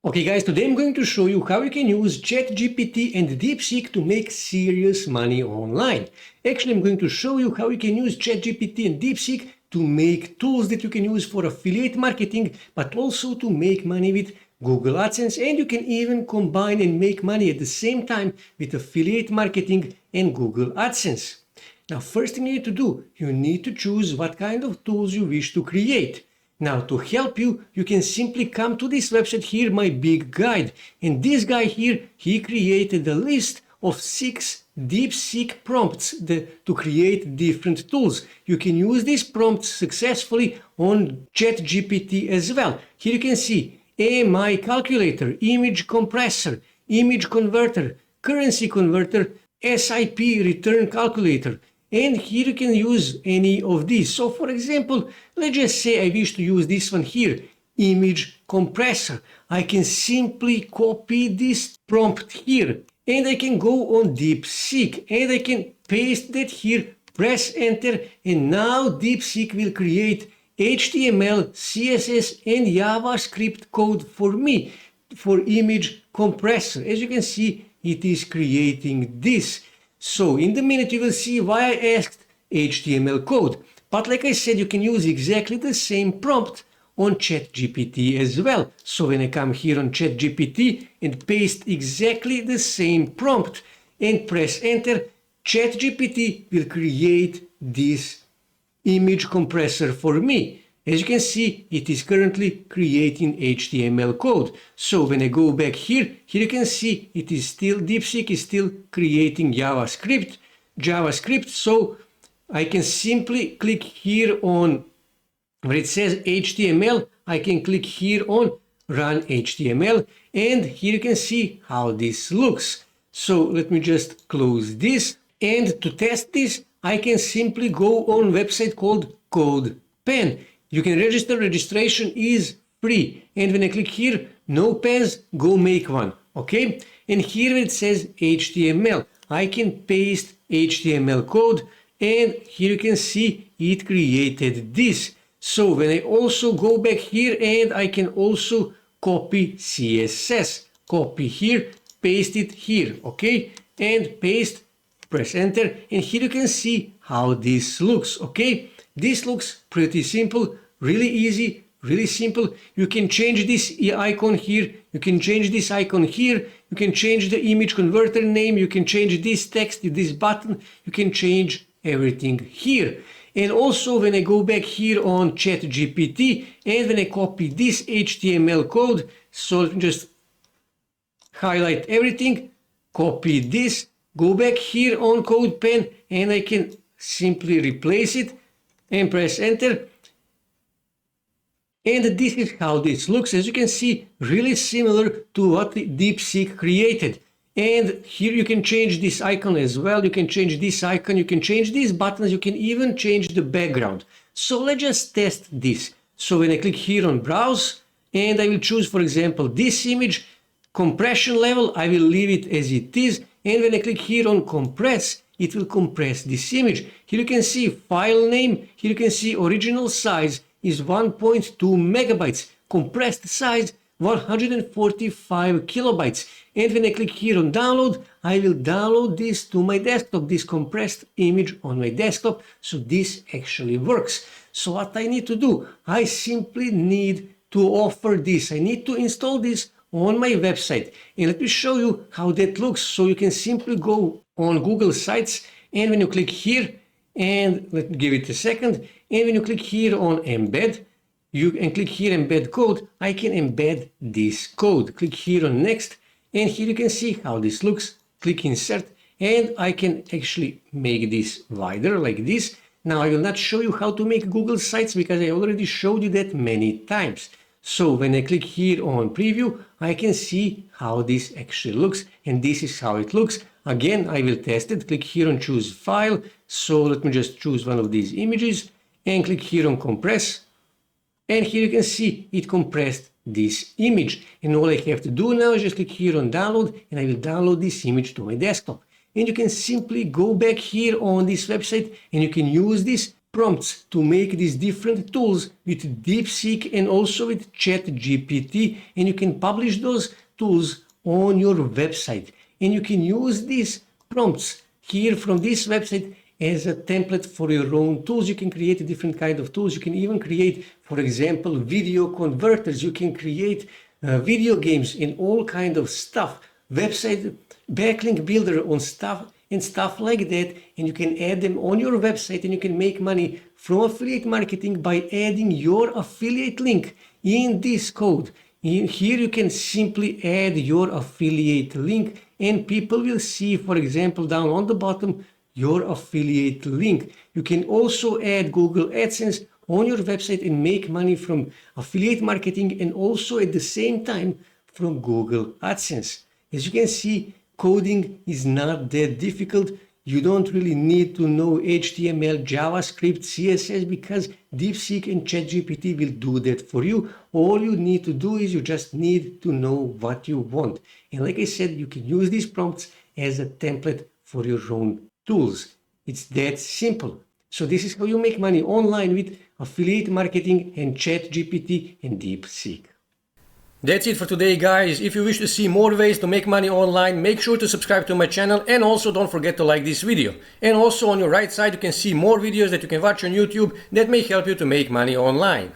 Okay guys, today I'm going to show you how you can use ChatGPT and DeepSeek to make serious money online. Actually, I'm going to show you how you can use ChatGPT and DeepSeek to make tools that you can use for affiliate marketing, but also to make money with Google AdSense, and you can even combine and make money at the same time with affiliate marketing and Google AdSense. Now, first thing you need to do, you need to choose what kind of tools you wish to create. Now, to help you, you can simply come to this website here, my big guide. And this guy here, he created a list of 6 DeepSeek prompts to create different tools. You can use these prompts successfully on ChatGPT as well. Here you can see AMI calculator, image compressor, image converter, currency converter, SIP return calculator. And here you can use any of these. So for example, let's just say I wish to use this one here, image compressor. I can simply copy this prompt here and I can go on DeepSeek and I can paste that here, press enter, and now DeepSeek will create HTML, CSS and JavaScript code for me for image compressor. As you can see, it is creating this. So in the minute you will see why I asked HTML code. But like I said, you can use exactly the same prompt on ChatGPT as well. So when I come here on ChatGPT and paste exactly the same prompt and press enter, ChatGPT will create this image compressor for me. As you can see, it is currently creating HTML code. So when I go back here you can see it is still, DeepSeek is still creating JavaScript. So I can simply click here on where it says HTML. I can click here on Run HTML, and here you can see how this looks. So let me just close this, and to test this, I can simply go on a website called CodePen. You can register, registration is free. And when I click here, no pens, go make one, okay? And here it says HTML. I can paste HTML code, and here you can see it created this. So when I also go back here, and I can also copy CSS. Copy here, paste it here, okay? And paste, press enter, and here you can see how this looks, okay? This looks pretty simple, really easy, really simple. You can change this icon here, you can change this icon here, you can change the image converter name, you can change this text, this button, you can change everything here. And also when I go back here on ChatGPT and when I copy this HTML code, so let me just highlight everything, copy this, go back here on CodePen, and I can simply replace it and press enter. And this is how this looks. As you can see, really similar to what the DeepSeek created. And here you can change this icon as well. You can change this icon, you can change these buttons, you can even change the background. So let's just test this. So when I click here on browse, and I will choose, for example, this image, compression level, I will leave it as it is. And when I click here on compress, it will compress this image. Here you can see file name, here you can see original size is 1.2 megabytes, compressed size 145 kilobytes. And when I click here on download, I will download this to my desktop, this compressed image on my desktop. So this actually works. So what I need to do, I simply need to offer this. I need to install this on my website. And let me show you how that looks. So you can simply go on Google Sites, and when you click here, and let me give it a second, and when you click here on embed, you can click here embed code, I can embed this code. Click here on next, and here you can see how this looks. Click insert, and I can actually make this wider like this. Now I will not show you how to make Google Sites because I already showed you that many times. So when I click here on preview, I can see how this actually looks, and this is how it looks. Again, I will test it. Click here on choose file. So let me just choose one of these images and click here on compress. And here you can see it compressed this image. And all I have to do now is just click here on download, and I will download this image to my desktop. And you can simply go back here on this website and you can use this prompts to make these different tools with DeepSeek and also with ChatGPT, and you can publish those tools on your website. And you can use these prompts here from this website as a template for your own tools. You can create different kind of tools. You can even create, for example, video converters. You can create video games and all kind of stuff, website backlink builder on stuff and stuff like that, and you can add them on your website, and you can make money from affiliate marketing by adding your affiliate link in this code. Here you can simply add your affiliate link, and people will see, for example, down on the bottom, your affiliate link. You can also add Google AdSense on your website and make money from affiliate marketing and also at the same time from Google AdSense. As you can see, coding is not that difficult. You don't really need to know HTML, JavaScript, CSS, because DeepSeek and ChatGPT will do that for you. All you need to do is you just need to know what you want. And like I said, you can use these prompts as a template for your own tools. It's that simple. So this is how you make money online with affiliate marketing and ChatGPT and DeepSeek. That's it for today, guys. If you wish to see more ways to make money online, make sure to subscribe to my channel, and also don't forget to like this video. And also on your right side you can see more videos that you can watch on YouTube that may help you to make money online.